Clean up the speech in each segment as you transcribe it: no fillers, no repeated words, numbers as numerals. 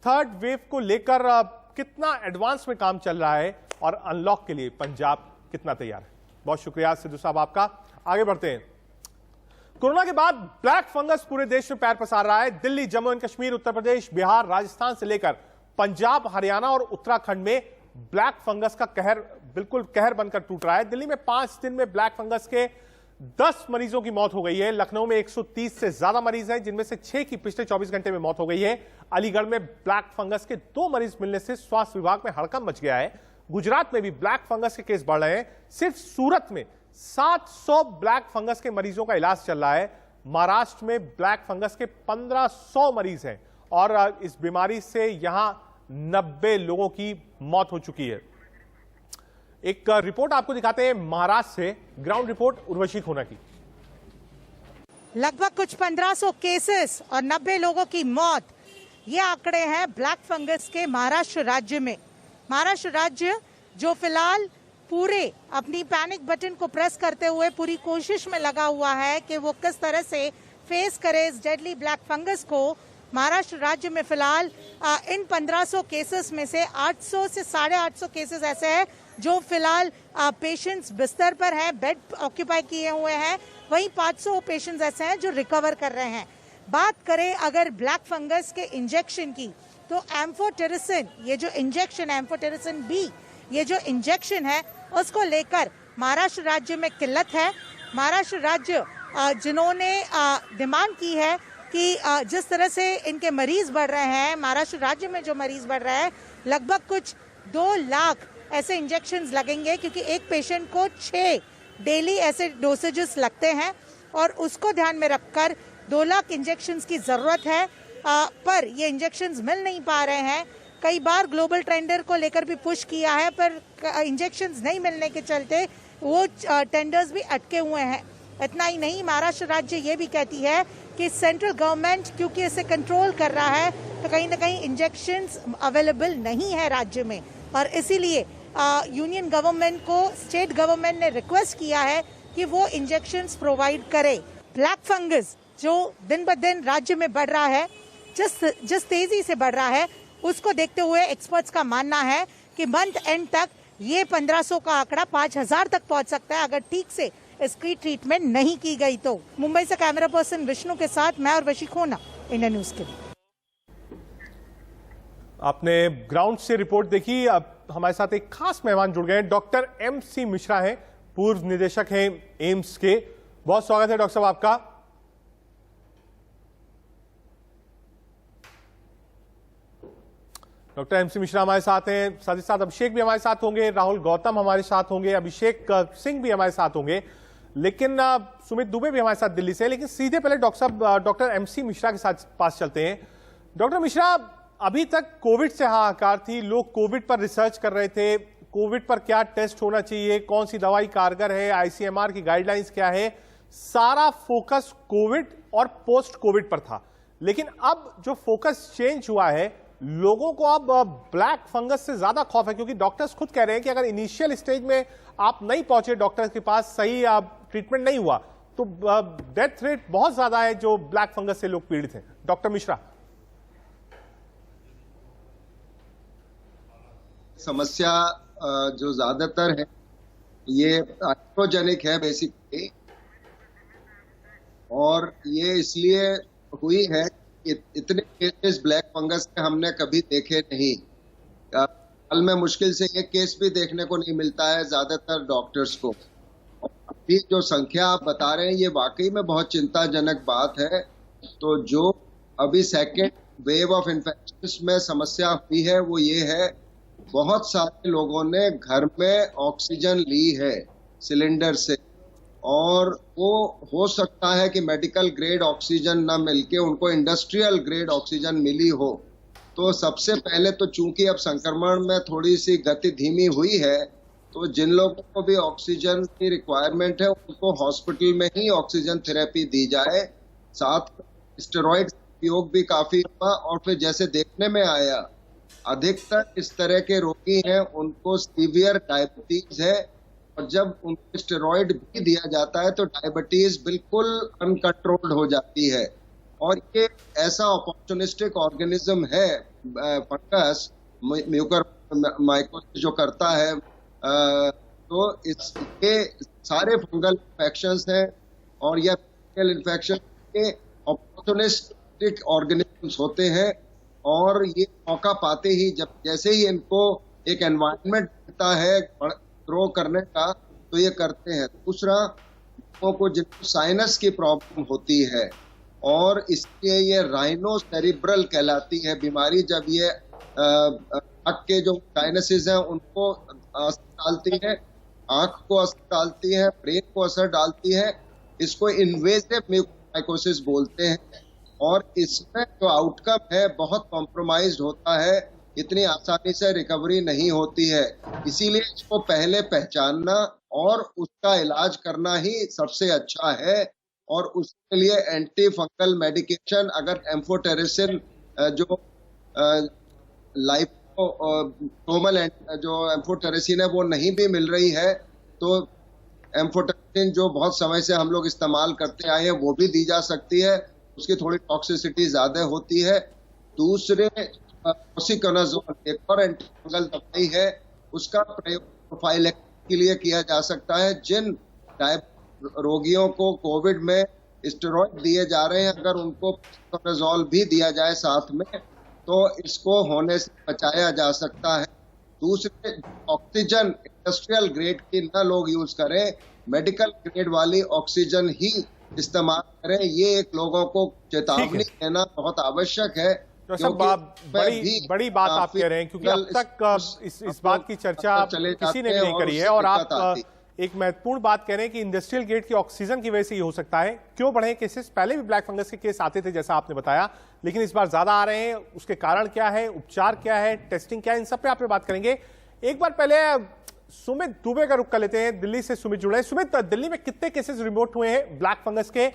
Third wave को लेकर कितना एडवांस में काम चल रहा है और अनलॉक के लिए पंजाब कितना तैयार है? बहुत शुक्रिया सिद्धू साहब आपका। आगे बढ़ते हैं। कोरोना के बाद ब्लैक फंगस पूरे देश में पैर पसार रहा है। दिल्ली, जम्मू एंड कश्मीर, उत्तर प्रदेश, बिहार, राजस्थान से लेकर पंजाब, हरियाणा और उत्तराखंड में ब्लैक फंगस का कहर बिल्कुल कहर बनकर टूट रहा है। दिल्ली में 5 दिन में ब्लैक फंगस के 10 मरीजों की मौत हो गई है। लखनऊ में 130 से ज्यादा मरीज हैं, जिनमें से 6 की पिछले 24 घंटे में मौत हो गई है। अलीगढ़ में ब्लैक फंगस के 2 मरीज मिलने से स्वास्थ्य विभाग में हड़कंप मच गया है। गुजरात में भी ब्लैक फंगस के केस बढ़ रहे हैं। सिर्फ सूरत में 700 ब्लैक फंगस के मरीजों का इलाज चल रहा है। महाराष्ट्र में ब्लैक फंगस के 1500 मरीज हैं और इस बीमारी से यहां 90 लोगों की मौत हो चुकी है। एक रिपोर्ट आपको दिखाते हैं महाराष्ट्र से, ग्राउंड रिपोर्ट उर्वशी खोना की। लगभग कुछ 1500 केसेस और 90 लोगों की मौत, ये आंकड़े हैं ब्लैक फंगस के महाराष्ट्र राज्य में। महाराष्ट्र राज्य जो फिलहाल पूरे अपनी पैनिक बटन को प्रेस करते हुए पूरी कोशिश में लगा हुआ है कि वो किस तरह से फेस करे इस डेडली ब्लैक फंगस को। महाराष्ट्र राज्य में फिलहाल इन 1500 केसेस में से 800 से 850 केसेस ऐसे हैं जो फिलहाल पेशेंट्स बिस्तर पर हैं, बेड ऑक्यूपाई किए हुए हैं। वहीं 500 पेशेंट्स ऐसे हैं जो रिकवर कर रहे हैं। बात करें अगर ब्लैक फंगस के इंजेक्शन की, तो एम्फोटेरिसिन, ये जो इंजेक्शन एम्फोटेरिसिन बी, ये जो इंजेक्शन है उसको लेकर महाराष्ट्र राज्य में किल्लत है। महाराष्ट्र राज्य जिन्होंने डिमांड की है कि जिस तरह से इनके मरीज बढ़ रहे हैं, महाराष्ट्र राज्य में जो मरीज बढ़ रहे हैं, लगभग कुछ 2 लाख ऐसे इंजेक्शंस लगेंगे, क्योंकि एक पेशेंट को 6 डेली ऐसे डोसेजेस लगते हैं और उसको ध्यान में रखकर 2 लाख इंजेक्शंस की जरूरत है। पर ये इंजेक्शंस मिल नहीं पा रहे हैं। कई बार ग्लोबल टेंडर को लेकर भी पुश किया है, पर इंजेक्शंस नहीं मिलने के चलते वो टेंडर्स भी अटके हुए हैं। इतना ही नहीं, महाराष्ट्र राज्य ये भी कहती है कि सेंट्रल गवर्नमेंट क्योंकि इसे कंट्रोल कर रहा है, तो कहीं ना कहीं इंजेक्शंस अवेलेबल नहीं है राज्य में, और इसीलिए यूनियन गवर्नमेंट को स्टेट गवर्नमेंट ने रिक्वेस्ट किया है कि वो इंजेक्शंस प्रोवाइड करे। ब्लैक फंगस जो दिन ब दिन राज्य में बढ़ रहा है, जिस तेजी से बढ़ रहा है, उसको देखते हुए एक्सपर्ट्स का मानना है कि मंथ एंड तक ये 1500 का आंकड़ा 5000 तक पहुंच सकता है, अगर ठीक से इसकी ट्रीटमेंट नहीं की गई तो। मुंबई से कैमरा पर्सन विष्णु के साथ मैं उर्वशी खोना, इंडिया न्यूज के लिए। आपने ग्राउंड से रिपोर्ट देखी। अब हमारे साथ एक खास मेहमान जुड़ गए हैं। डॉक्टर MC मिश्रा हैं, पूर्व निदेशक हैं एम्स के। बहुत स्वागत है डॉक्टर साहब आपका। डॉक्टर MC मिश्रा हमारे साथ हैं, साथ ही साथ अभिषेक भी हमारे साथ होंगे, राहुल गौतम हमारे साथ होंगे, अभिषेक सिंह भी हमारे साथ होंगे, लेकिन सुमित दुबे भी हमारे साथ दिल्ली से। लेकिन सीधे पहले डॉक्टर साहब डॉक्टर MC मिश्रा के साथ पास चलते हैं। डॉक्टर मिश्रा, अभी तक कोविड से हाहाकार थी, लोग कोविड पर रिसर्च कर रहे थे, कोविड पर क्या टेस्ट होना चाहिए, कौन सी दवाई कारगर है, ICMR की गाइडलाइंस क्या है, सारा फोकस कोविड और पोस्ट कोविड पर था। लेकिन अब जो फोकस चेंज हुआ है, लोगों को अब ब्लैक फंगस से ज्यादा खौफ है, क्योंकि डॉक्टर्स खुद कह रहे हैं कि अगर इनिशियल स्टेज में आप नहीं पहुंचे डॉक्टर के पास, सही ट्रीटमेंट नहीं हुआ, तो डेथ रेट बहुत ज्यादा है जो ब्लैक फंगस से लोग पीड़ित हैं। डॉक्टर मिश्रा। समस्या जो ज्यादातर है ये एस्ट्रोजेनिक है बेसिकली, और ये इसलिए हुई है कि इतने केसेस ब्लैक फंगस के हमने कभी देखे नहीं। हाल में मुश्किल से एक केस भी देखने को नहीं मिलता है ज्यादातर डॉक्टर्स को। अभी जो संख्या आप बता रहे हैं ये वाकई में बहुत चिंताजनक बात है। तो जो अभी सेकेंड वेव ऑफ इन्फेक्शन में समस्या हुई है वो ये है, बहुत सारे लोगों ने घर में ऑक्सीजन ली है सिलेंडर से, और वो हो सकता है कि मेडिकल ग्रेड ऑक्सीजन ना मिलके उनको इंडस्ट्रियल ग्रेड ऑक्सीजन मिली हो। तो सबसे पहले तो चूंकि अब संक्रमण में थोड़ी सी गति धीमी हुई है, तो जिन लोगों को भी ऑक्सीजन की रिक्वायरमेंट है उनको हॉस्पिटल में ही ऑक्सीजन थेरेपी दी जाए। साथ स्टेरॉइड उपयोग भी काफी हुआ, और फिर जैसे देखने में आया अधिकतर इस तरह के रोगी हैं उनको सीवियर डायबिटीज है, और जब उनको स्टेरॉइड भी दिया जाता है तो डायबिटीज बिल्कुल अनकंट्रोल्ड हो जाती है। और ये ऐसा अपॉर्चुनिस्टिक ऑर्गेनिज्म है फंगस म्यूकर माइकोसिस जो करता है, तो ये सारे फंगल इन्फेक्शंस हैं और यह फंगल इन्फेक्शन के ऑपॉर्चुनिस्टिक ऑर्गेनिजम्स होते हैं और ये मौका पाते ही जब जैसे ही इनको एक एनवायरनमेंट मिलता है ग्रो करने का तो ये करते हैं। दूसरा, लोगों को जिनको साइनस की प्रॉब्लम होती है और इसलिए ये राइनोसेरिब्रल कहलाती है बीमारी, जब ये आँख के जो साइनसेस हैं उनको असर डालती है, आंख को असर डालती है, ब्रेन को असर डालती है। इसको इन्वेसिव म्यूकोमाइकोसिस बोलते हैं और इसमें जो आउटकम है बहुत कॉम्प्रोमाइज्ड होता है, इतनी आसानी से रिकवरी नहीं होती है। इसीलिए इसको पहले पहचानना और उसका इलाज करना ही सबसे अच्छा है और उसके लिए एंटी फंगल मेडिकेशन, अगर एम्फोटेरिसिन जो लाइपोसोमल जो एम्फोटेरिसिन है वो नहीं भी मिल रही है तो एम्फोटेरिसिन जो बहुत समय से हम लोग इस्तेमाल करते आए हैं वो भी दी जा सकती है, उसकी थोड़ी टॉक्सिसिटी ज्यादा होती है। दूसरे ओसिकोनाजोल एक और एंटी फंगल दवाई है, उसका प्रयोग प्रोफाइलैक्सिस के लिए किया जा सकता है। जिन रोगियों को कोविड में स्टेरॉइड दिए जा रहे हैं, अगर उनको ओसिकोनाजोल भी दिया जाए साथ में तो इसको होने से बचाया जा सकता है। दूसरे, ऑक्सीजन इंडस्ट्रियल ग्रेड की न लोग यूज करें, मेडिकल ग्रेड वाली ऑक्सीजन ही इस्तेमाल करें। ये एक लोगों को चेतावनी देना बहुत आवश्यक है। तो सब बड़ी बात आप कह रहे हैं क्योंकि अब तक इस बात की चर्चा किसी ने भी नहीं करी है और आप एक महत्वपूर्ण बात कह रहे हैं कि इंडस्ट्रियल ग्रेड की ऑक्सीजन की वजह से ये हो सकता है। क्यों बढ़े केसेस? पहले भी ब्लैक फंगस के केस आते थे जैसा आपने बताया, लेकिन इस बार ज्यादा आ रहे हैं। उसके कारण क्या है, उपचार क्या है, टेस्टिंग क्या है, इन सब पे आपने बात करेंगे। एक बार पहले सुमित दुबे का रुख कर लेते हैं, दिल्ली से सुमित जुड़े हैं। सुमित, दिल्ली में कितने केसेस रिपोर्ट हुए हैं ब्लैक फंगस के?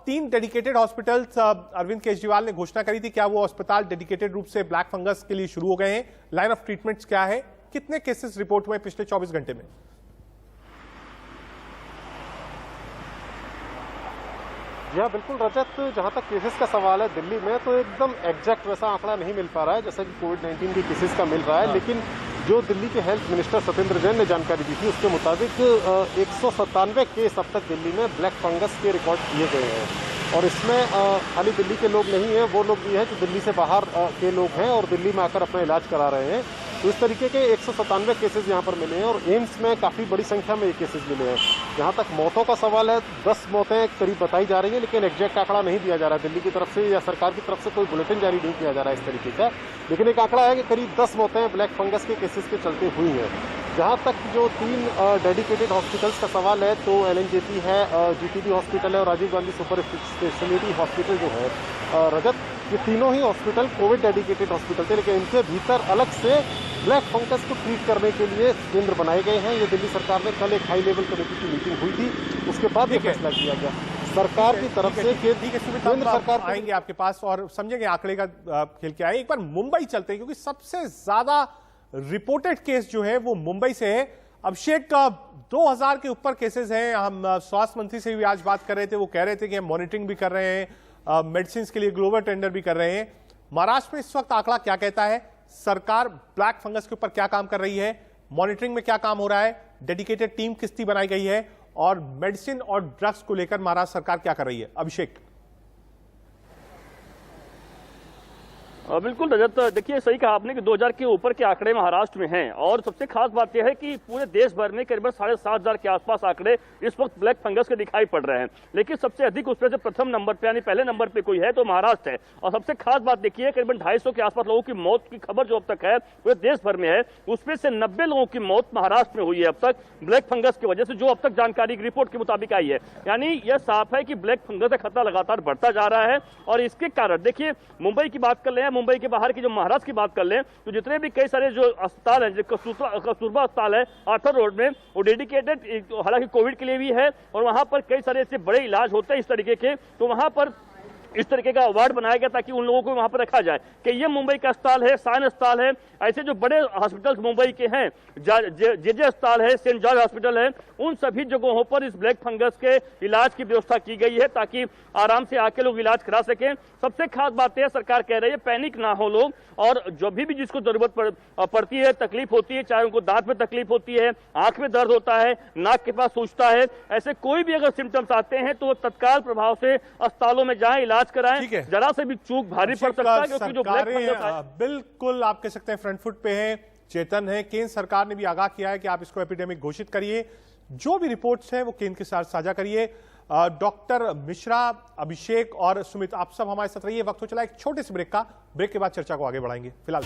3 डेडिकेटेड हॉस्पिटल्स अरविंद केजरीवाल ने घोषणा करी थी, क्या वो अस्पताल डेडिकेटेड रूप से ब्लैक फंगस के लिए शुरू हो गए हैं? लाइन ऑफ ट्रीटमेंट्स क्या है? कितने केसेस रिपोर्ट हुए पिछले 24 घंटे में? जी हाँ, बिल्कुल रजत, जहाँ तक केसेस का सवाल है दिल्ली में तो एकदम एग्जैक्ट वैसा आंकड़ा नहीं मिल पा रहा है जैसा कि कोविड-19 के केसेस का मिल रहा है। लेकिन जो दिल्ली के हेल्थ मिनिस्टर सत्येंद्र जैन ने जानकारी दी थी उसके मुताबिक 197 केस अब तक दिल्ली में ब्लैक फंगस के रिकॉर्ड किए गए हैं और इसमें खाली दिल्ली के लोग नहीं हैं, वो लोग भी हैं जो दिल्ली से बाहर के लोग हैं और दिल्ली में आकर अपना इलाज करा रहे हैं। तो इस तरीके के 197 केसेस यहाँ पर मिले हैं और एम्स में काफ़ी बड़ी संख्या में ये केसेस मिले हैं। जहाँ तक मौतों का सवाल है, 10 मौतें करीब बताई जा रही हैं, लेकिन एग्जैक्ट आंकड़ा नहीं दिया जा रहा है। दिल्ली की तरफ से या सरकार की तरफ से कोई बुलेटिन जारी नहीं किया जा रहा है इस तरीके का, लेकिन एक आंकड़ा है कि करीब 10 मौतें ब्लैक फंगस के केसेस के चलते हुई हैं। जहाँ तक जो 3 डेडिकेटेड हॉस्पिटल्स का सवाल है तो LNJP है, GTB हॉस्पिटल है और Rajiv Gandhi super speciality hospital जो है रजत, ये तीनों ही हॉस्पिटल कोविड डेडिकेटेड हॉस्पिटल थे, लेकिन इनके भीतर अलग से ब्लैक फंगस को ट्रीट करने के लिए केंद्र बनाए गए हैं। ये दिल्ली सरकार ने कल एक हाई लेवल कमेटी की मीटिंग हुई थी, उसके बाद ये फैसला किया गया सरकार की तरफ से। केंद्र सरकार आएंगे आपके पास और समझेंगे आंकड़े का खेल क्या है। एक बार मुंबई चलते हैं क्योंकि सबसे ज्यादा रिपोर्टेड केस जो है वो मुंबई से है। अभिषेक, 2000 के ऊपर केसेस हैं। हम स्वास्थ्य मंत्री से भी आज बात कर रहे थे, वो कह रहे थे कि हम मॉनिटरिंग भी कर रहे हैं, मेडिसिन के लिए ग्लोबल टेंडर भी कर रहे हैं। महाराष्ट्र में इस वक्त आंकड़ा क्या कहता है? सरकार ब्लैक फंगस के ऊपर क्या काम कर रही है? मॉनिटरिंग में क्या काम हो रहा है? डेडिकेटेड टीम किसकी बनाई गई है? और मेडिसिन और ड्रग्स को लेकर महाराष्ट्र सरकार क्या कर रही है? अभिषेक। बिल्कुल रजत, देखिए सही कहा आपने कि 2000 के ऊपर के आंकड़े महाराष्ट्र में हैं और सबसे खास बात यह है कि पूरे देश भर में करीबन 7,500 के आसपास आंकड़े इस वक्त ब्लैक फंगस के दिखाई पड़ रहे हैं। लेकिन सबसे अधिक उसमें से प्रथम नंबर पे यानी पहले नंबर पे कोई है तो महाराष्ट्र है। और सबसे खास बात देखिए, करीबन 250 के आसपास लोगों की मौत की खबर जो अब तक है पूरे देश भर में है, उसमें से 90 लोगों की मौत महाराष्ट्र में हुई है अब तक ब्लैक फंगस की वजह से, जो अब तक जानकारी रिपोर्ट के मुताबिक आई है। यानी यह साफ है कि ब्लैक फंगस का खतरा लगातार बढ़ता जा रहा है और इसके कारण देखिए मुंबई की बात कर ले, मुंबई के बाहर की जो महाराष्ट्र की बात कर लें तो जितने भी कई सारे जो अस्पताल हैं, कस्तूरबा अस्पताल है आर्थर रोड में, वो डेडिकेटेड हालांकि कोविड के लिए भी है और वहां पर कई सारे ऐसे बड़े इलाज होते हैं इस तरीके के, तो वहां पर इस तरीके का अवार्ड बनाया गया ताकि उन लोगों को वहां पर रखा जाए कि ये मुंबई का अस्पताल है, साइन अस्पताल है, ऐसे जो बड़े हॉस्पिटल्स मुंबई के हैं, जे अस्पताल है, सेंट जॉर्ज हॉस्पिटल है, उन सभी जगहों पर इस ब्लैक फंगस के इलाज की व्यवस्था की गई है ताकि आराम से आके लोग इलाज करा सकें। सबसे खास बात यह सरकार कह रही है पैनिक ना हो लोग, और जो भी जिसको जरूरत पड़ती है, तकलीफ होती है, चाहे उनको दांत में तकलीफ होती है, आंख में दर्द होता है, नाक के पास सूजता है, ऐसे कोई भी अगर सिम्टम्स आते हैं तो वो तत्काल प्रभाव से अस्पतालों में जाएं, इलाज कराएं। जरा से भी चूक भारी पड़ सकता है क्योंकि जो ब्लैक फंगस बिल्कुल आप कह सकते हैं फ्रंट फुट पे है, चेतन है। केंद्र सरकार ने भी आगाह किया है कि आप इसको एपिडेमिक घोषित करिए, जो भी रिपोर्ट्स हैं वो केंद्र के साथ साझा करिए। डॉक्टर मिश्रा, अभिषेक और सुमित, आप सब हमारे साथ रहिए। वक्त हो चला एक छोटे से ब्रेक का, ब्रेक के बाद चर्चा को आगे बढ़ाएंगे। फिलहाल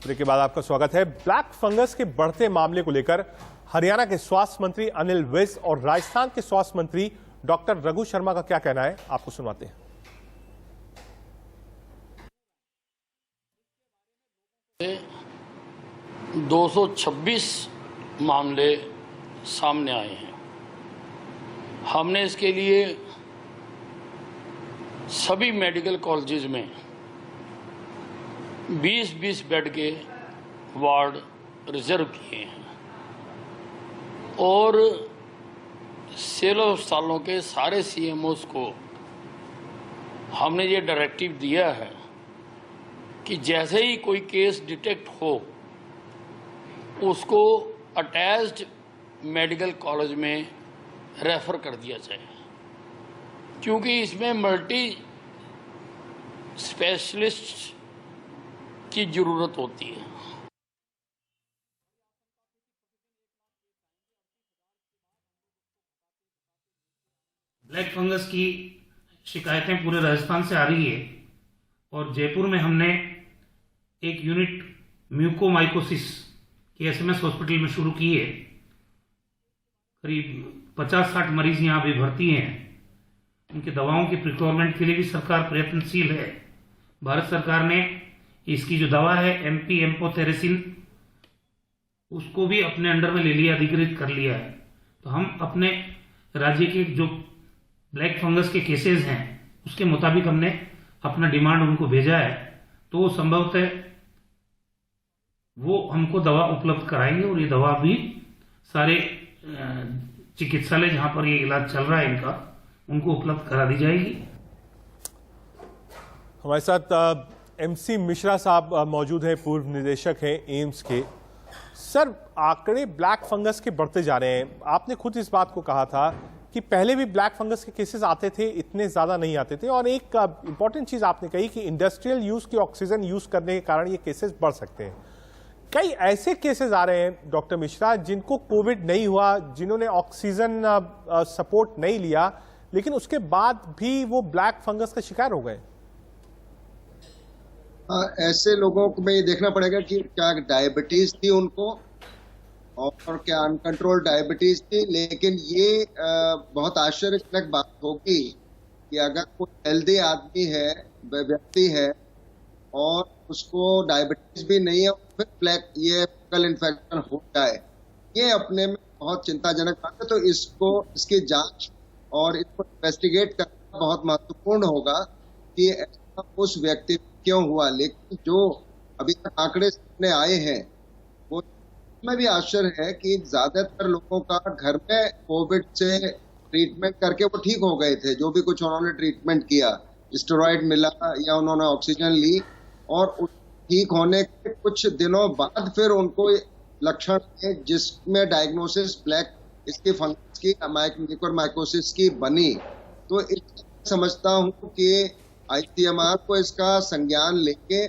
ब्रेक के बाद आपका स्वागत है। ब्लैक फंगस के बढ़ते मामले को लेकर हरियाणा के स्वास्थ्य मंत्री अनिल विज और राजस्थान के स्वास्थ्य मंत्री डॉक्टर रघु शर्मा का क्या कहना है, आपको सुनवाते हैं। 226 मामले सामने आए हैं। हमने इसके लिए सभी मेडिकल कॉलेजेस में 20-20 बेड के वार्ड रिजर्व किए हैं और सिविल अस्पतालों के सारे सीएमओस को हमने ये डायरेक्टिव दिया है कि जैसे ही कोई केस डिटेक्ट हो उसको अटैच्ड मेडिकल कॉलेज में रेफर कर दिया जाए, क्योंकि इसमें मल्टी स्पेशलिस्ट की जरूरत होती है। ब्लैक फंगस की शिकायतें पूरे राजस्थान से आ रही है और जयपुर में हमने एक यूनिट म्यूकोमाइकोसिस की एसएमएस हॉस्पिटल में शुरू की है। करीब 50-60 मरीज यहाँ भी भर्ती हैं। उनकी दवाओं की प्रिक्योरमेंट के लिए भी सरकार प्रयत्नशील है। भारत सरकार ने इसकी जो दवा है एमपी एम्पोथेरेसिन, उसको भी अपने अंडर में ले लिया, अधिकृत कर लिया है। तो हम अपने राज्य के जो ब्लैक फंगस के केसेस हैं उसके मुताबिक हमने अपना डिमांड उनको भेजा है, तो संभवतः वो हमको दवा उपलब्ध कराएंगे और ये दवा भी सारे चिकित्सालय जहां पर ये इलाज चल रहा है इनका, उनको उपलब्ध करा दी जाएगी। हमारे साथ एमसी मिश्रा साहब मौजूद हैं, पूर्व निदेशक हैं एम्स के। सर, आंकड़े ब्लैक फंगस के बढ़ते जा रहे हैं। आपने खुद इस बात को कहा था कि पहले भी ब्लैक फंगस के केसेस आते थे, इतने ज्यादा नहीं आते थे, और एक इंपॉर्टेंट चीज आपने कही कि इंडस्ट्रियल यूज की ऑक्सीजन यूज करने के कारण ये केसेस बढ़ सकते हैं। कई ऐसे केसेस आ रहे हैं डॉक्टर मिश्रा जिनको कोविड नहीं हुआ, जिन्होंने ऑक्सीजन सपोर्ट नहीं लिया, लेकिन उसके बाद भी वो ब्लैक फंगस का शिकार हो गए। ऐसे लोगों को में ये देखना पड़ेगा कि क्या डायबिटीज थी उनको और क्या अनकंट्रोल्ड डायबिटीज थी। लेकिन ये बहुत आश्चर्यजनक बात होगी कि अगर कोई हेल्दी आदमी है, व्यक्ति है, और उसको डायबिटीज भी नहीं है, फिर ब्लैक ये फंगल इन्फेक्शन हो जाए, ये अपने में बहुत चिंताजनक बात है। तो इसकी जांच और इसको इन्वेस्टिगेट करना बहुत महत्वपूर्ण होगा कि उस व्यक्ति क्यों हुआ। लेकिन जो अभी तक आंकड़े सामने आए हैं वो में भी आश्चर्य है कि ज्यादातर लोगों का घर में कोविड से ट्रीटमेंट करके वो ठीक हो गए थे, जो भी कुछ उन्होंने ट्रीटमेंट किया, स्टेरॉइड मिला या उन्होंने ऑक्सीजन ली, और ठीक होने के कुछ दिनों बाद फिर उनको लक्षण थे जिसमें डायग्नोसिस ब्लैक इसकी फंगस की म्यूकोरमाइकोसिस की बनी। तो समझता हूं कि आईसीएमआर को इसका संज्ञान लेके,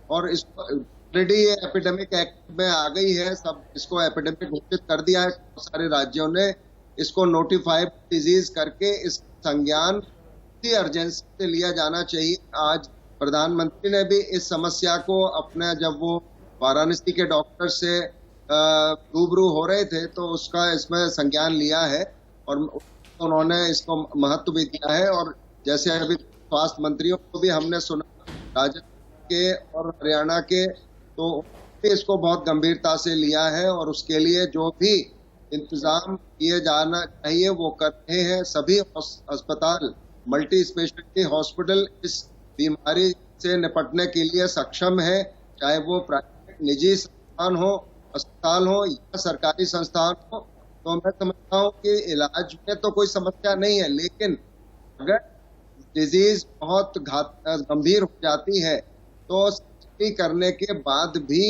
और इसको ऑलरेडी ये एपिडेमिक एक्ट में आ गई है, सब इसको एपिडेमिक घोषित कर दिया है, सारे राज्यों ने इसको नोटिफाइड डिजीज करके इस संज्ञान की अर्जेंसी से लिया जाना चाहिए। आज प्रधानमंत्री ने भी इस समस्या को अपने, जब वो वाराणसी के डॉक्टर से रूबरू हो रहे थे, तो उसका इसमें संज्ञान लिया है और उन्होंने इसको महत्व भी दिया है। और जैसे अभी स्वास्थ्य मंत्रियों को भी हमने सुना, राजस्थान के और हरियाणा के, तो भी इसको बहुत गंभीरता से लिया है और उसके लिए जो भी इंतजाम किए जाना चाहिए वो कर रहे हैं। सभी अस्पताल, मल्टी स्पेशलिटी हॉस्पिटल इस बीमारी से निपटने के लिए सक्षम है, चाहे वो प्राइवेट निजी संस्थान हो, अस्पताल हो या सरकारी संस्थान हो। तो मैं समझता हूँ कि इलाज में तो कोई समस्या नहीं है, लेकिन अगर डिजीज बहुत गंभीर हो जाती है तो सर्जरी करने के बाद भी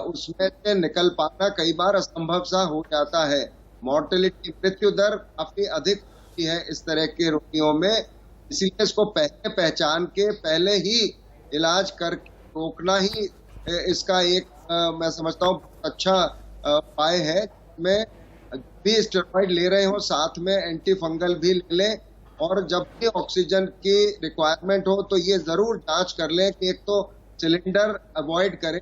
उसमें से निकल पाना कई बार असंभव सा हो जाता है। मॉर्टेलिटी, मृत्यु दर काफी अधिक होती है इस तरह के रोगियों में, इसलिए इसको पहले पहचान के पहले ही इलाज करके रोकना ही इसका एक मैं समझता हूँ अच्छा उपाय है। में भी स्टेरॉइड ले रहे हो साथ में एंटी फंगल भी ले लें, और जब भी ऑक्सीजन की रिक्वायरमेंट हो तो ये जरूर जांच कर लें कि एक तो सिलेंडर अवॉइड करें,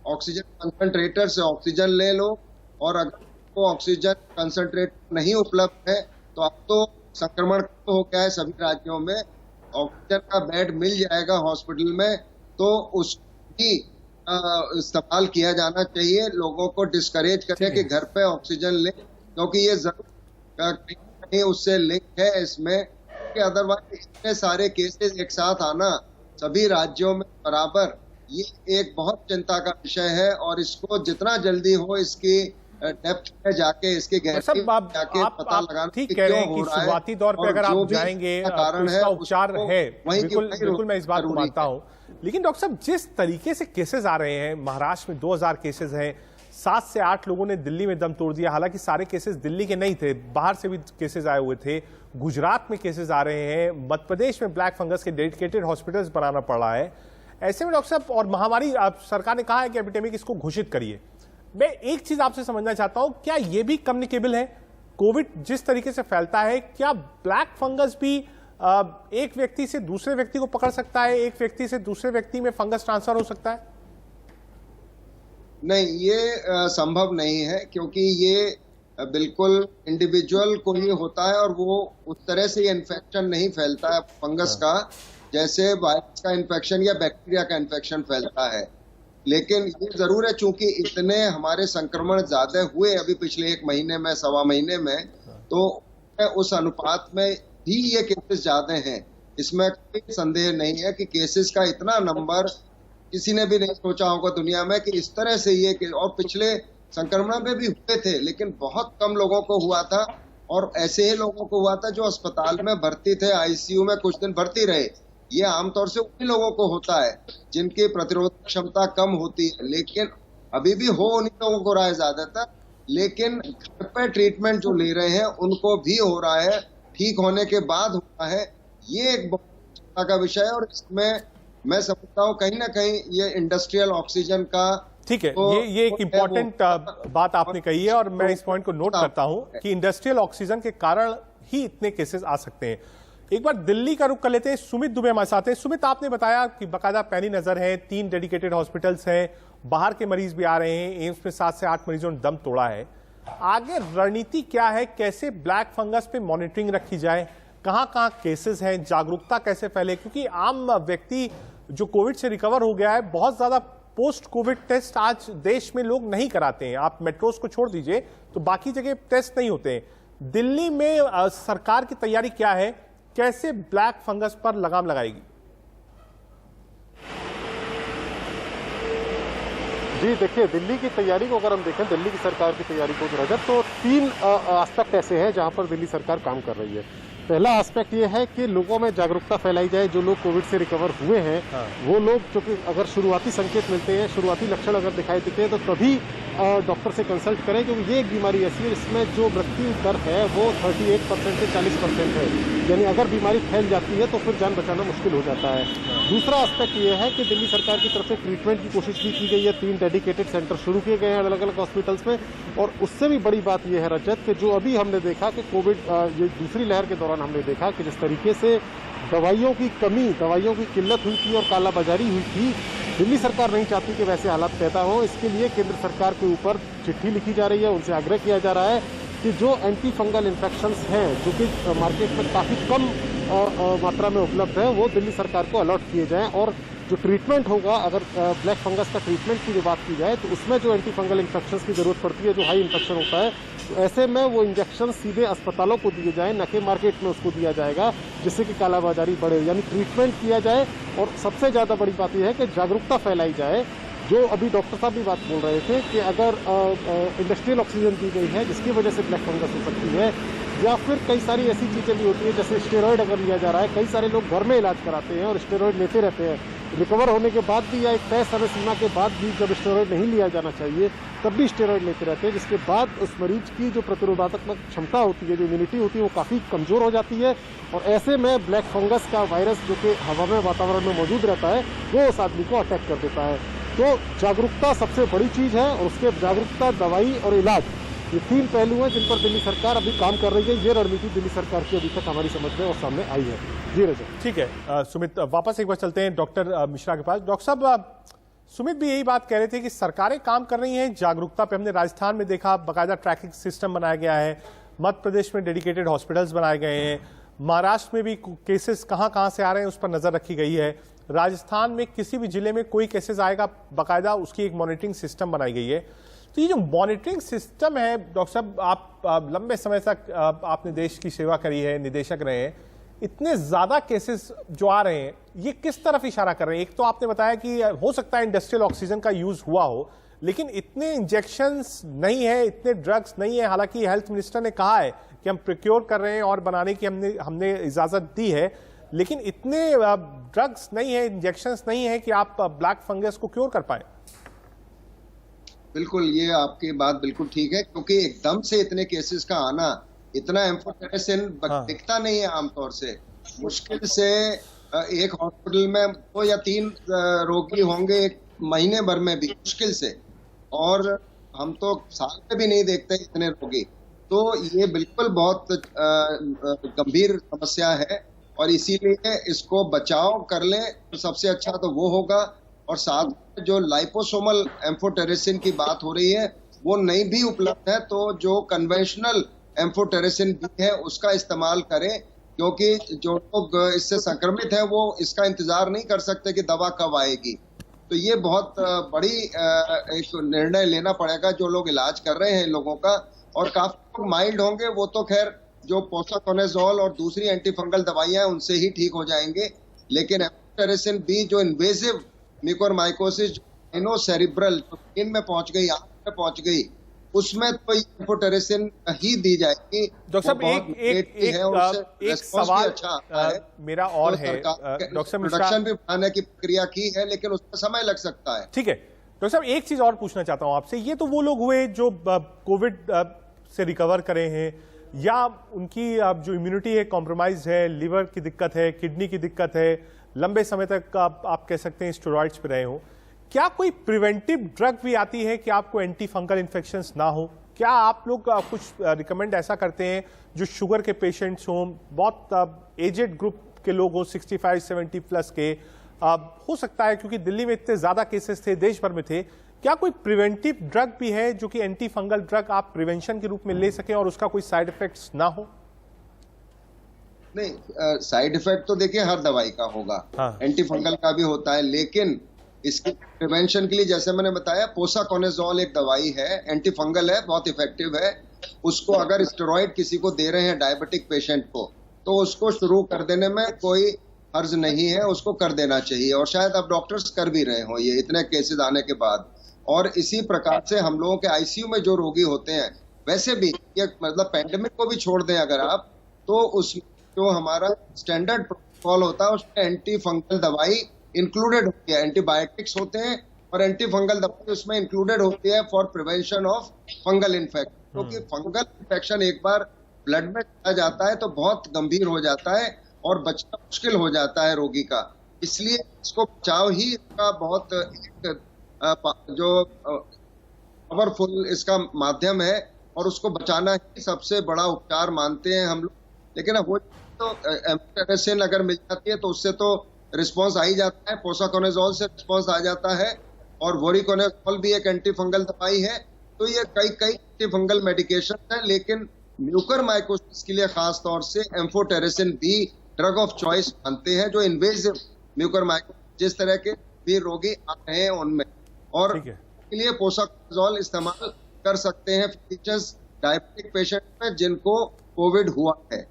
ऑक्सीजन कंसंट्रेटर से ऑक्सीजन ले लो, और अगर वो ऑक्सीजन कंसंट्रेटर नहीं उपलब्ध है तो अब तो संक्रमण हो गया है सभी राज्यों में, ऑक्सीजन का बेड मिल जाएगा हॉस्पिटल में, तो उसको भी इस्तेमाल किया जाना चाहिए। लोगों को डिस्करेज करें कि घर पे ऑक्सीजन लें, क्योंकि ये जरूर कहीं उससे लिंक है इसमें, कि अदरवाइज इतने सारे केसेस एक साथ आना सभी राज्यों में बराबर, ये एक बहुत चिंता का विषय है। और इसको जितना जल्दी हो इसकी डेप्थ में जाके, इसकी गहराई में जाके पता लगाना ठीक कह रहे हैं कि शुरुआती दौर पे अगर आप जाएंगे तो इसका उपचार है, बिल्कुल मैं इस बात को मानता हूं। लेकिन डॉक्टर साहब, जिस तरीके से केसेस आ रहे हैं, महाराष्ट्र में 2000 केसेस हैं, 7 से 8 लोगों ने दिल्ली में दम तोड़ दिया, हालांकि सारे केसेस दिल्ली के नहीं थे, बाहर से भी केसेस आए हुए थे, गुजरात में केसेस आ रहे हैं, मध्य प्रदेश में ब्लैक फंगस के डेडिकेटेड हॉस्पिटल्स बनाना पड़ रहा है। ऐसे में डॉक्टर साहब, और महामारी सरकार ने कहा है कि एपिडेमिक इसको घोषित करिए। मैं एक चीज आपसे समझना चाहता हूं, क्या यह भी कम्युनिकेबल है? कोविड जिस तरीके से फैलता है, क्या ब्लैक फंगस भी एक व्यक्ति से दूसरे व्यक्ति को पकड़ सकता है, एक व्यक्ति से दूसरे व्यक्ति में फंगस ट्रांसफर हो सकता है? नहीं, ये संभव नहीं है, क्योंकि ये बिल्कुल इंडिविजुअल को ही होता है और वो उस तरह से इन्फेक्शन नहीं फैलता है फंगस का, जैसे वायरस का इन्फेक्शन या बैक्टीरिया का इन्फेक्शन फैलता है। लेकिन ये जरूर है, चूंकि इतने हमारे संक्रमण ज्यादा हुए अभी पिछले 1 महीने में, 1.25 महीने में, तो उस अनुपात में भी ये केसेस ज्यादा हैं। इसमें कोई संदेह नहीं है कि केसेस का इतना नंबर किसी ने भी नहीं सोचा होगा दुनिया में कि इस तरह से ये, और पिछले संक्रमण में भी हुए थे लेकिन बहुत कम लोगों को हुआ था, और ऐसे ही लोगों को हुआ था जो अस्पताल में भर्ती थे, आईसीयू में कुछ दिन भर्ती रहे। ये आमतौर से उन्हीं लोगों को होता है जिनकी प्रतिरोधक क्षमता कम होती है, लेकिन अभी भी हो उन्हीं लोगों को रहा है ज्यादातर। लेकिन घर पे ट्रीटमेंट जो ले रहे हैं उनको भी हो रहा है, ठीक होने के बाद होता है। ये एक बहुत चिंता का विषय है, और इसमें मैं समझता हूँ कहीं ना कहीं ये इंडस्ट्रियल ऑक्सीजन का, ठीक है, तो ये एक इम्पोर्टेंट बात आपने कही है, और मैं इस पॉइंट को नोट करता हूं कि इंडस्ट्रियल ऑक्सीजन के कारण ही इतने केसेस आ सकते हैं। एक बार दिल्ली का रुख कर लेते हैं, सुमित दुबे हमारे साथ हैं। सुमित, आपने बताया कि बाकायदा पैनी नजर है, 3 डेडिकेटेड हॉस्पिटल्स हैं, बाहर के मरीज भी आ रहे हैं, एम्स में 7 से 8 मरीजों ने दम तोड़ा है। आगे रणनीति क्या है? कैसे ब्लैक फंगस पे मॉनिटरिंग रखी जाए? कहां केसेस हैं? जागरूकता कैसे फैले? क्योंकि आम व्यक्ति जो कोविड से रिकवर हो गया है, बहुत ज्यादा पोस्ट कोविड टेस्ट आज देश में लोग नहीं कराते हैं। आप मेट्रोस को छोड़ दीजिए तो बाकी जगह टेस्ट नहीं होते हैं। दिल्ली में सरकार की तैयारी क्या है? कैसे ब्लैक फंगस पर लगाम लगाएगी? जी देखिए, दिल्ली की तैयारी को अगर हम देखें, दिल्ली की सरकार की तैयारी को रजत, तो 3 एस्पेक्ट ऐसे हैं जहां पर दिल्ली सरकार काम कर रही है। पहला एस्पेक्ट ये है कि लोगों में जागरूकता फैलाई जाए। जो लोग कोविड से रिकवर हुए हैं, वो लोग, क्योंकि अगर शुरुआती संकेत मिलते हैं, शुरुआती लक्षण अगर दिखाई देते हैं, तो तभी डॉक्टर से कंसल्ट करें, क्योंकि ये एक बीमारी ऐसी है जिसमें जो मृत्यु दर है वो 38% से 40% है। यानी अगर बीमारी फैल जाती है तो फिर जान बचाना मुश्किल हो जाता है। दूसरा एस्पेक्ट ये है कि दिल्ली सरकार की तरफ से ट्रीटमेंट की कोशिश भी की गई है। 3 डेडिकेटेड सेंटर शुरू किए गए हैं अलग अलग हॉस्पिटल्स में। और उससे भी बड़ी बात यह है रजत, कि जो अभी हमने देखा कि कोविड ये दूसरी लहर के दौरान हमने देखा कि जिस तरीके से दवाइयों की कमी, दवाइयों की किल्लत हुई थी और कालाबाजारी हुई थी, दिल्ली सरकार नहीं चाहती कि वैसे हालात पैदा हो। इसके लिए केंद्र सरकार के ऊपर चिट्ठी लिखी जा रही है, उनसे आग्रह किया जा रहा है कि जो एंटी फंगल इन्फेक्शंस हैं, जो कि मार्केट में काफ़ी कम मात्रा में उपलब्ध है, वो दिल्ली सरकार को अलॉट किए जाएं। और जो ट्रीटमेंट होगा, अगर ब्लैक फंगस का ट्रीटमेंट की जो बात की जाए तो उसमें जो एंटी फंगल इन्फेक्शन की जरूरत पड़ती है, जो हाई इन्फेक्शन होता है, तो ऐसे में वो इंजेक्शन सीधे अस्पतालों को दिए जाए, न कि मार्केट में उसको दिया जाएगा, जिससे कि कालाबाजारी बढ़े। यानी ट्रीटमेंट किया जाए और सबसे ज़्यादा बड़ी बात यह है कि जागरूकता फैलाई जाए। जो अभी डॉक्टर साहब भी बात बोल रहे थे कि अगर इंडस्ट्रियल ऑक्सीजन दी गई है जिसकी वजह से ब्लैक फंगस हो सकती है, या फिर कई सारी ऐसी चीज़ें भी होती है जैसे स्टेरॉयड अगर लिया जा रहा है, कई सारे लोग घर में इलाज कराते हैं और स्टेरॉयड लेते रहते हैं, रिकवर होने के बाद भी या एक तय समय सीमा के बाद भी जब स्टेरॉयड नहीं लिया जाना चाहिए तब भी स्टेरॉयड लेते रहते हैं, जिसके बाद उस मरीज की जो प्रतिरोधात्मक क्षमता होती है, जो इम्यूनिटी होती है, वो काफ़ी कमज़ोर हो जाती है। और ऐसे में ब्लैक फंगस का वायरस जो कि हवा में, वातावरण में मौजूद रहता है, वो उस आदमी को अटैक कर देता है। तो जागरूकता सबसे बड़ी चीज़ है और उसके जागरूकता, दवाई और इलाज, ये 3 पहलू हैं जिन पर दिल्ली सरकार अभी काम कर रही है। ये रणनीति दिल्ली सरकार की अभी तक हमारी समझ में और सामने आई है। जी रजत। ठीक है सुमित, वापस एक बार चलते हैं डॉक्टर मिश्रा के पास। डॉक्टर साहब, सुमित भी यही बात कह रहे थे कि सरकारें काम कर रही हैं जागरूकता पे। हमने राजस्थान में देखा, बाकायदा ट्रैकिंग सिस्टम बनाया गया है, मध्य प्रदेश में डेडिकेटेड हॉस्पिटल्स बनाए गए हैं, महाराष्ट्र में भी केसेस कहां से आ रहे हैं उस पर नजर रखी गई है, राजस्थान में किसी भी जिले में कोई केसेस आएगा, बाकायदा उसकी एक मॉनिटरिंग सिस्टम बनाई गई है। तो ये जो मॉनिटरिंग सिस्टम है, डॉक्टर साहब आप लंबे समय तक आपने देश की सेवा करी है, निदेशक रहे हैं, इतने ज्यादा केसेस जो आ रहे हैं ये किस तरफ इशारा कर रहे हैं? एक तो आपने बताया कि हो सकता है इंडस्ट्रियल ऑक्सीजन का यूज हुआ हो, लेकिन इतने इंजेक्शंस नहीं है, इतने ड्रग्स नहीं है। हालांकि हेल्थ मिनिस्टर ने कहा है कि हम प्रोक्योर कर रहे हैं और बनाने की हमने इजाजत दी है, लेकिन इतने ड्रग्स नहीं है, इंजेक्शंस नहीं है कि आप ब्लैक फंगस को क्योर कर पाए। बिल्कुल, ये आपकी बात बिल्कुल ठीक है, क्योंकि एकदम से इतने केसेस का आना, इतना एम्फोटेरेसिन दिखता नहीं है आमतौर से। मुश्किल से एक हॉस्पिटल में 2 या 3 रोगी होंगे एक महीने भर में भी, मुश्किल से, और हम तो साल में भी नहीं देखते इतने रोगी। तो ये बिल्कुल बहुत गंभीर समस्या है और इसीलिए इसको बचाव कर ले तो सबसे अच्छा तो वो होगा। और साथ में जो लाइपोसोमल एम्फोटेरेसिन की बात हो रही है वो नहीं भी उपलब्ध है, तो जो कन्वेंशनल एम्फोटेरेसिन भी है उसका इस्तेमाल करें, क्योंकि जो लोग इससे संक्रमित हैं वो इसका इंतजार नहीं कर सकते कि दवा कब आएगी। तो ये बहुत बड़ी एक निर्णय लेना पड़ेगा जो लोग इलाज कर रहे हैं लोगों का। और काफी लोग माइल्ड होंगे, वो तो खैर जो पोसाकोनेजोल और दूसरी एंटीफंगल दवाइयां हैं उनसे ही ठीक हो जाएंगे, लेकिन एम्फोटेरेसिन बी जो इन्वेसिव म्यूकोरमाइकोसिस सेरिब्रल ब्रेन में पहुंच गई, आंख में पहुंच गई, उसमें तो एम्फोटेरेसिन ही दी जाएगी। डॉक्टर साहब एक सवाल मेरा और है, डॉक्टर साहब प्रोडक्शन भी बढ़ाने की प्रक्रिया की है, लेकिन उसमें समय लग सकता है। ठीक है डॉक्टर साहब, एक चीज और पूछना चाहता हूं आपसे। ये तो वो लोग हुए जो कोविड से रिकवर करे हैं या उनकी जो इम्यूनिटी है कॉम्प्रोमाइज है, लिवर की दिक्कत है, किडनी की दिक्कत है, लंबे समय तक आप कह सकते हैं स्टेरॉइड्स पे रहे हो, क्या कोई प्रिवेंटिव ड्रग भी आती है कि आपको एंटी फंगल इन्फेक्शंस ना हो? क्या आप लोग कुछ रिकमेंड ऐसा करते हैं जो शुगर के पेशेंट्स हों, बहुत एजेड ग्रुप के लोग हों, 65-70 प्लस के, हो सकता है क्योंकि दिल्ली में इतने ज्यादा केसेस थे, देश भर में थे, क्या कोई प्रिवेंटिव ड्रग भी है जो कि एंटी फंगल ड्रग आप प्रिवेंशन के रूप में ले सकें और उसका कोई साइड इफेक्ट्स ना हो? नहीं, साइड इफेक्ट तो देखिए हर दवाई का होगा, हाँ। एंटी फंगल का भी होता है, लेकिन इसके प्रिवेंशन के लिए जैसे मैंने बताया पोसाकोनेजोल एक दवाई है, एंटी फंगल है, बहुत इफेक्टिव है। उसको अगर स्टेरॉइड किसी को दे रहे हैं डायबिटिक पेशेंट को, तो उसको शुरू कर देने में कोई हर्ज नहीं है, उसको कर देना चाहिए। और शायद अब डॉक्टर्स कर भी रहे हो ये इतने केसेस आने के बाद। और इसी प्रकार से हम लोगों के आईसीयू में जो रोगी होते हैं, वैसे भी ये मतलब पैंडेमिक को भी छोड़ दें अगर आप, तो उस जो हमारा स्टैंडर्ड प्रोटोकॉल होता है उसमें एंटी फंगल दवाई इंक्लूडेड होती है, एंटीबायोटिक्स होते हैं और एंटी फंगल दवाई उसमें इंक्लूडेड होती है for prevention of fungal infection. क्योंकि फंगल इन्फेक्शन एक बार ब्लड में चला जाता है तो बहुत गंभीर हो जाता है और बचना मुश्किल हो जाता है रोगी का। इसलिए इसको बचाव ही इसका बहुत जो पावरफुल इसका माध्यम है और उसको बचाना ही सबसे बड़ा उपचार मानते हैं हम लोग। लेकिन अब वो तो एम्फोटेरेसिन अगर मिल जाती है तो उससे तो रिस्पांस आ ही जाता है, पोसाकोनेजोल से रिस्पांस आ जाता है, और वोरिकोनेजोल भी एक एंटी फंगल दवाई है। तो ये कई एंटी फंगल मेडिकेशन है, लेकिन म्यूकोरमाइकोसिस के लिए खास तौर से एम्फोटेरेसिन भी ड्रग ऑफ चॉइस मानते हैं, जो इन्वेसिव म्यूकोरमाइकोसिस जिस तरह के भी रोगी आ रहे हैं उनमें, और ठीक है। के लिए पोसाकोजोल इस्तेमाल कर सकते हैं फीचर्स डायबिटिक पेशेंट में जिनको कोविड हुआ है।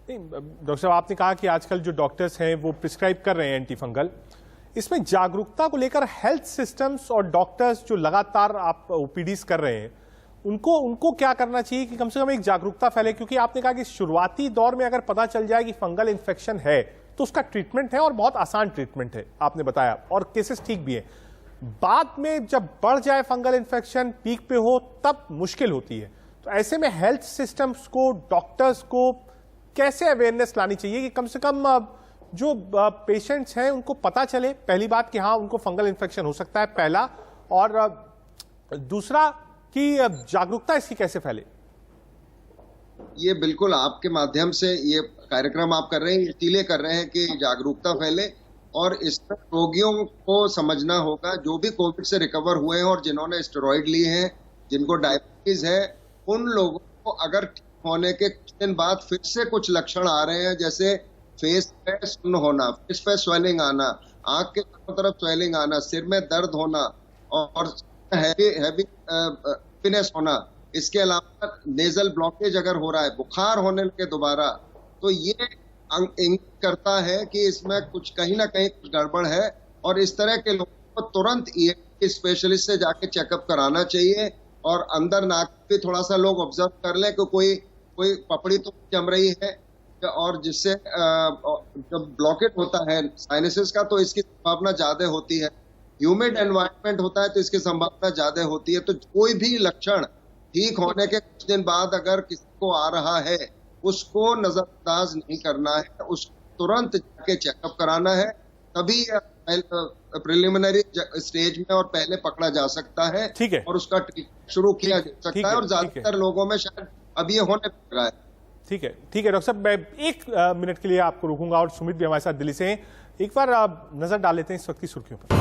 डॉक्टर साहब, आपने कहा कि आजकल जो डॉक्टर्स हैं वो प्रिस्क्राइब कर रहे हैं एंटीफंगल, इसमें जागरूकता को लेकर हेल्थ सिस्टम्स और डॉक्टर्स जो लगातार आप ओपीडीज कर रहे हैं उनको क्या करना चाहिए कि कम से कम एक जागरूकता फैले? क्योंकि आपने कहा कि शुरुआती दौर में अगर पता चल जाए कि फंगल इन्फेक्शन है तो उसका ट्रीटमेंट है और बहुत आसान ट्रीटमेंट है, आपने बताया, और केसेस ठीक भी है। बाद में जब बढ़ जाए फंगल इन्फेक्शन, पीक पे हो, तब मुश्किल होती है। तो ऐसे में हेल्थ सिस्टम्स को, डॉक्टर्स को कैसे अवेयरनेस लानी चाहिए कि कम से कम जो पेशेंट्स हैं उनको पता चले, पहली बात कि हाँ उनको फंगल इन्फेक्शन हो सकता है, पहला, और दूसरा कि जागरूकता इसकी कैसे फैले? ये बिल्कुल आपके माध्यम से ये कार्यक्रम आप कर रहे हैं, इसीलिए कर रहे हैं कि जागरूकता फैले, और इसमें रोगियों को समझना होगा जो भी कोविड से रिकवर हुए हैं और जिन्होंने स्टेरॉइड लिए हैं, जिनको डायबिटीज है, उन लोगों को अगर ठीक होने के कुछ दिन बाद फिर से कुछ लक्षण आ रहे हैं, जैसे फेस पे सुन्न होना, फेस पे स्वेलिंग आना, आंख के चारों तरफ स्वेलिंग आना, सिर में दर्द होना और हैवीनेस होना, इसके अलावा नेजल ब्लॉकेज अगर हो रहा है, बुखार होने लगे दोबारा, तो ये इंगित करता है कि इसमें कुछ कहीं ना कहीं कुछ गड़बड़ है, और इस तरह के लोगों को तुरंत ईएनटी स्पेशलिस्ट से जाके चेकअप कराना चाहिए, और अंदर नाक भी थोड़ा सा लोग ऑब्जर्व कर लें कि कोई पपड़ी तो जम रही है, और जिससे जब ब्लॉकेट होता है साइनसेस का तो इसकी संभावना ज्यादा होती है, ह्यूमिड एनवायरनमेंट होता है तो इसकी संभावना ज्यादा होती है। तो कोई भी लक्षण ठीक होने के कुछ दिन बाद अगर किसी को आ रहा है, उसको नजरअंदाज नहीं करना है, उसको तुरंत जाके चेकअप कराना है, तभी प्रिलिमिनरी स्टेज में और पहले पकड़ा जा सकता है, ठीक है, और उसका ट्रीटमेंट शुरू किया जा सकता है, और ज्यादातर लोगों में शायद अब ये होने लग रहा है। ठीक है, ठीक है डॉक्टर साहब, मैं एक मिनट के लिए आपको रुकूंगा, और सुमित भी हमारे साथ दिल्ली से हैं। एक बार आप नजर डाल लेते हैं इस वक्त की सुर्खियों पर।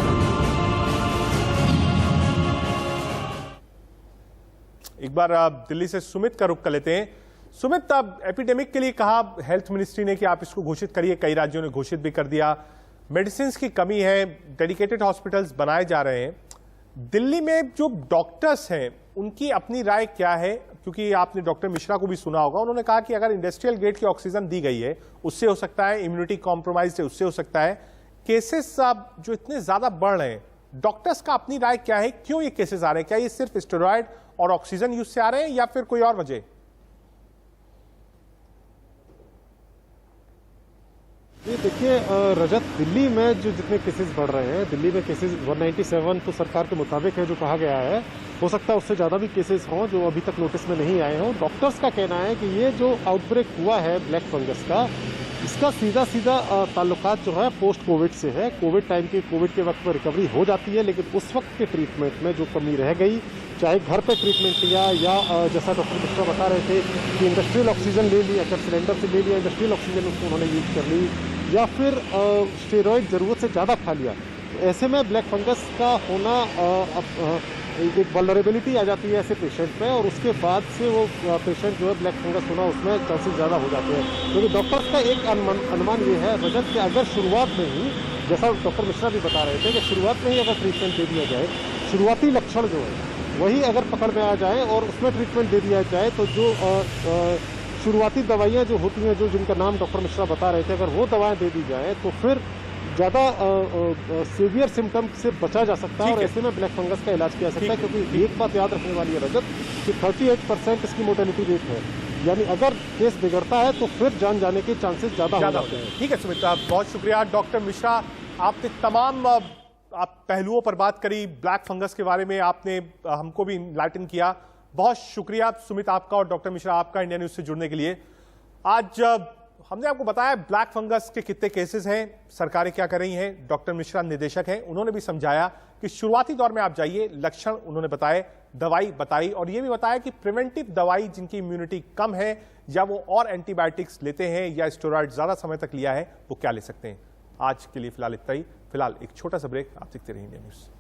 एक बार आप दिल्ली से सुमित का रुख कर लेते हैं। सुमित, अब एपिडेमिक के लिए कहा हेल्थ मिनिस्ट्री ने कि आप इसको घोषित करिए, कई राज्यों ने घोषित भी कर दिया, मेडिसिन की कमी है, डेडिकेटेड हॉस्पिटल्स बनाए जा रहे हैं। दिल्ली में जो डॉक्टर्स हैं उनकी अपनी राय क्या है? क्योंकि आपने डॉक्टर मिश्रा को भी सुना होगा, उन्होंने कहा कि अगर इंडस्ट्रियल ग्रेड की ऑक्सीजन दी गई है उससे हो सकता है, इम्यूनिटी कॉम्प्रोमाइज है उससे हो सकता है, केसेस जो इतने ज्यादा बढ़ रहे हैं, डॉक्टर्स का अपनी राय क्या है? क्यों ये केसेस आ रहे हैं? क्या ये सिर्फ स्टेरॉयड और ऑक्सीजन यूज से आ रहे हैं या फिर कोई और वजह? ये देखिए रजत, दिल्ली में जो जितने केसेस बढ़ रहे हैं, दिल्ली में केसेस 197 तो सरकार के मुताबिक है जो कहा गया है, हो सकता है उससे ज़्यादा भी केसेस हों जो अभी तक नोटिस में नहीं आए हों। डॉक्टर्स का कहना है कि ये जो आउटब्रेक हुआ है ब्लैक फंगस का, इसका सीधा ताल्लुकात जो है पोस्ट कोविड से है। कोविड के वक्त में रिकवरी हो जाती है, लेकिन उस वक्त के ट्रीटमेंट में जो कमी रह गई, चाहे घर पे ट्रीटमेंट लिया या जैसा डॉक्टर मिश्रा बता रहे थे कि इंडस्ट्रियल ऑक्सीजन ले लिया, अगर सिलेंडर से ले लिया इंडस्ट्रियल ऑक्सीजन उसको उन्होंने यूज कर ली, या फिर स्टेरॉइड ज़रूरत से ज़्यादा खा लिया, तो ऐसे में ब्लैक फंगस का होना एक वल्नरेबिलिटी आ जाती है ऐसे पेशेंट में, और उसके बाद से वो पेशेंट जो है ब्लैक फंगस होना उसमें चांसेस ज़्यादा हो जाते हैं। क्योंकि डॉक्टर्स का एक अनुमान ये है रजत कि अगर शुरुआत में ही, जैसा डॉक्टर मिश्रा भी बता रहे थे कि शुरुआत में ही अगर ट्रीटमेंट दे दिया जाए, शुरुआती लक्षण जो है वही अगर पकड़ में आ जाए और उसमें ट्रीटमेंट दे दिया जाए, तो जो शुरुआती दवाइयाँ जो होती हैं, जो जिनका नाम डॉक्टर मिश्रा बता रहे थे, अगर वो दवाएं दे दी जाए तो फिर ज़्यादा सीवियर सिम्टम से बचा जा सकता है, और ऐसे में ब्लैक फंगस का इलाज किया जा सकता है। क्योंकि एक बात याद रखने वाली है रजत कि 38% इसकी मोर्टेलिटी रेट है, यानी अगर केस बिगड़ता है तो फिर जान जाने के चांसेस ज़्यादा हो जाते हैं। ठीक है सुमित, बहुत शुक्रिया। डॉक्टर मिश्रा, आपने तमाम आप पहलुओं पर बात करी, ब्लैक फंगस के बारे में आपने हमको भी इनलाइटन किया। बहुत शुक्रिया सुमित आपका और डॉक्टर मिश्रा आपका इंडिया न्यूज से जुड़ने के लिए। आज हमने आपको बताया ब्लैक फंगस के कितने केसेस हैं, सरकारें क्या कर रही हैं। डॉक्टर मिश्रा निदेशक हैं, उन्होंने भी समझाया कि शुरुआती दौर में आप जाइए, लक्षण उन्होंने बताए, दवाई बताई, और ये भी बताया कि प्रिवेंटिव दवाई जिनकी इम्यूनिटी कम है या वो और एंटीबायोटिक्स लेते हैं या स्टेरॉइड ज्यादा समय तक लिया है, वो क्या ले सकते हैं। आज के लिए फिलहाल इतना ही। फिलहाल एक छोटा सा ब्रेक, आप देखते रहिए इंडिया न्यूज।